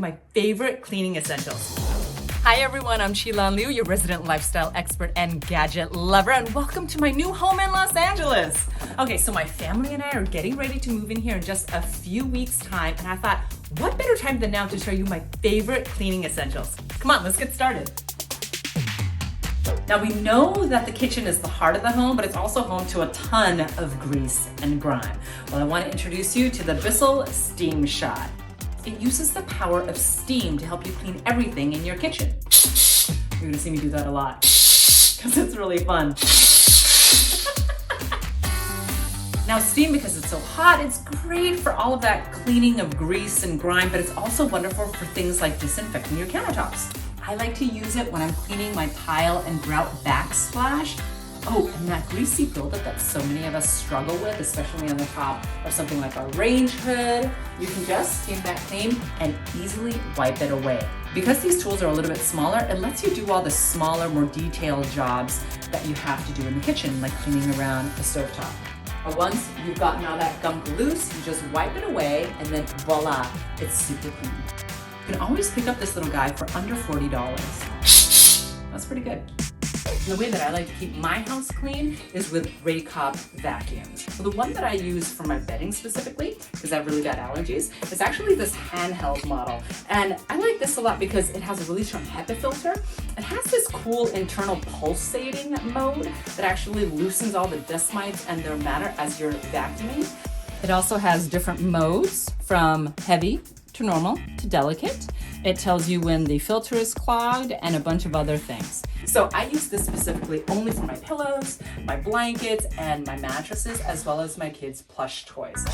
my favorite cleaning essentials. Hi everyone, I'm Chi-Lan Lieu, your resident lifestyle expert and gadget lover, and welcome to my new home in Los Angeles. Okay, so my family and I are getting ready to move in here in just a few weeks' time, and I thought, what better time than now to show you my favorite cleaning essentials? Come on, let's get started. Now we know that the kitchen is the heart of the home, but it's also home to a ton of grease and grime. Well, I want to introduce you to the Bissell Steam Shot. It uses the power of steam to help you clean everything in your kitchen. You're gonna see me do that a lot, because it's really fun. Now steam, because it's so hot, it's great for all of that cleaning of grease and grime, but it's also wonderful for things like disinfecting your countertops. I like to use it when I'm cleaning my tile and grout backsplash. Oh, and that greasy buildup that so many of us struggle with, especially on the top of something like a range hood, you can just steam that clean and easily wipe it away. Because these tools are a little bit smaller, it lets you do all the smaller, more detailed jobs that you have to do in the kitchen, like cleaning around the stovetop. But once you've gotten all that gunk loose, you just wipe it away and then voila, it's super clean. You can always pick up this little guy for under $40. That's pretty good. The way that I like to keep my house clean is with Greycob Vacuum. So the one that I use for my bedding specifically, because I've really got allergies, is actually this handheld model. And I like this a lot because it has a really strong HEPA filter. It has this cool internal pulsating mode that actually loosens all the dust mites and their matter as you're vacuuming. It also has different modes from heavy to normal to delicate. It tells you when the filter is clogged and a bunch of other things. So I use this specifically only for my pillows, my blankets, and my mattresses, as well as my kids' plush toys.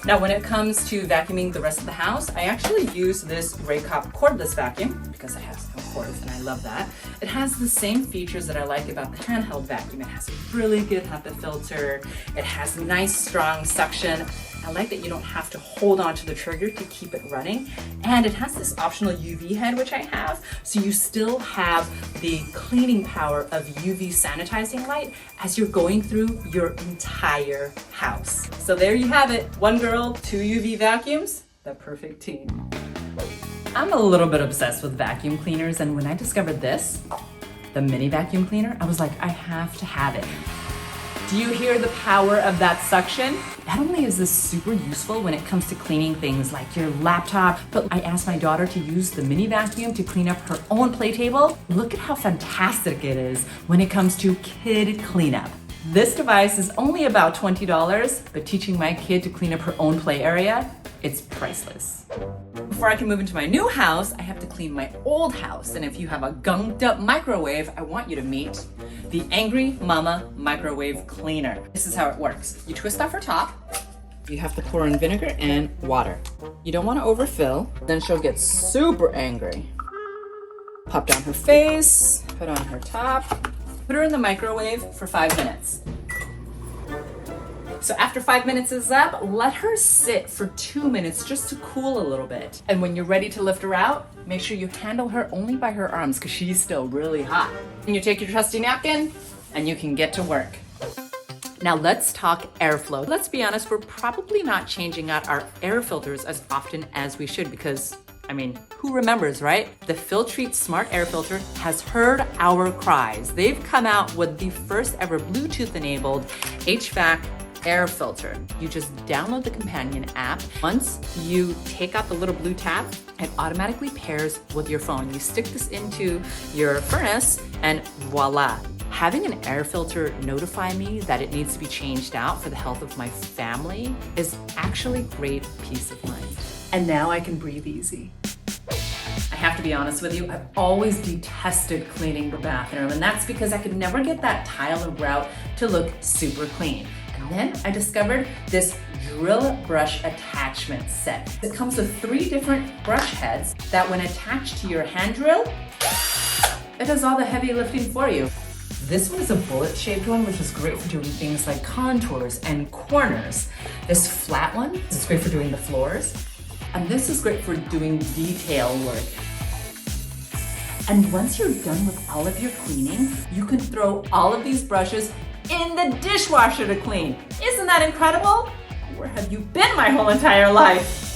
Now, when it comes to vacuuming the rest of the house, I actually use this Greycob cordless vacuum because I have some cords and I love that. It has the same features that I like about the handheld vacuum. It has a really good HEPA filter. It has nice, strong suction. I like that you don't have to hold on to the trigger to keep it running. And it has this optional UV head, which I have, so you still have the cleaning power of UV sanitizing light as you're going through your entire house. So there you have it, one girl, two UV vacuums, the perfect team. I'm a little bit obsessed with vacuum cleaners, and when I discovered this, the mini vacuum cleaner, I was like, I have to have it. Do you hear the power of that suction? Not only is this super useful when it comes to cleaning things like your laptop, but I asked my daughter to use the mini vacuum to clean up her own play table. Look at how fantastic it is when it comes to kid cleanup. This device is only about $20, but teaching my kid to clean up her own play area, it's priceless. Before I can move into my new house, I have to clean my old house. And if you have a gunked up microwave, I want you to meet the Angry Mama Microwave Cleaner. This is how it works. You twist off her top. You have to pour in vinegar and water. You don't want to overfill, then she'll get super angry. Pop down her face, put on her top, put her in the microwave for 5 minutes. So after 5 minutes is up, let her sit for 2 minutes just to cool a little bit. And when you're ready to lift her out, make sure you handle her only by her arms because she's still really hot. And you take your trusty napkin and you can get to work. Now let's talk airflow. Let's be honest, we're probably not changing out our air filters as often as we should because, I mean, who remembers, right? The Filtrete Smart Air Filter has heard our cries. They've come out with the first ever Bluetooth-enabled HVAC air filter. You just download the companion app. Once you take out the little blue tab, it automatically pairs with your phone. You stick this into your furnace and voila. Having an air filter notify me that it needs to be changed out for the health of my family is actually great peace of mind. And now I can breathe easy. I have to be honest with you, I've always detested cleaning the bathroom, and that's because I could never get that tile or grout to look super clean. And then I discovered this drill brush attachment set. It comes with 3 different brush heads that when attached to your hand drill, it does all the heavy lifting for you. This one is a bullet-shaped one, which is great for doing things like contours and corners. This flat one is great for doing the floors. And this is great for doing detail work. And once you're done with all of your cleaning, you can throw all of these brushes in the dishwasher to clean. Isn't that incredible? Where have you been my whole entire life?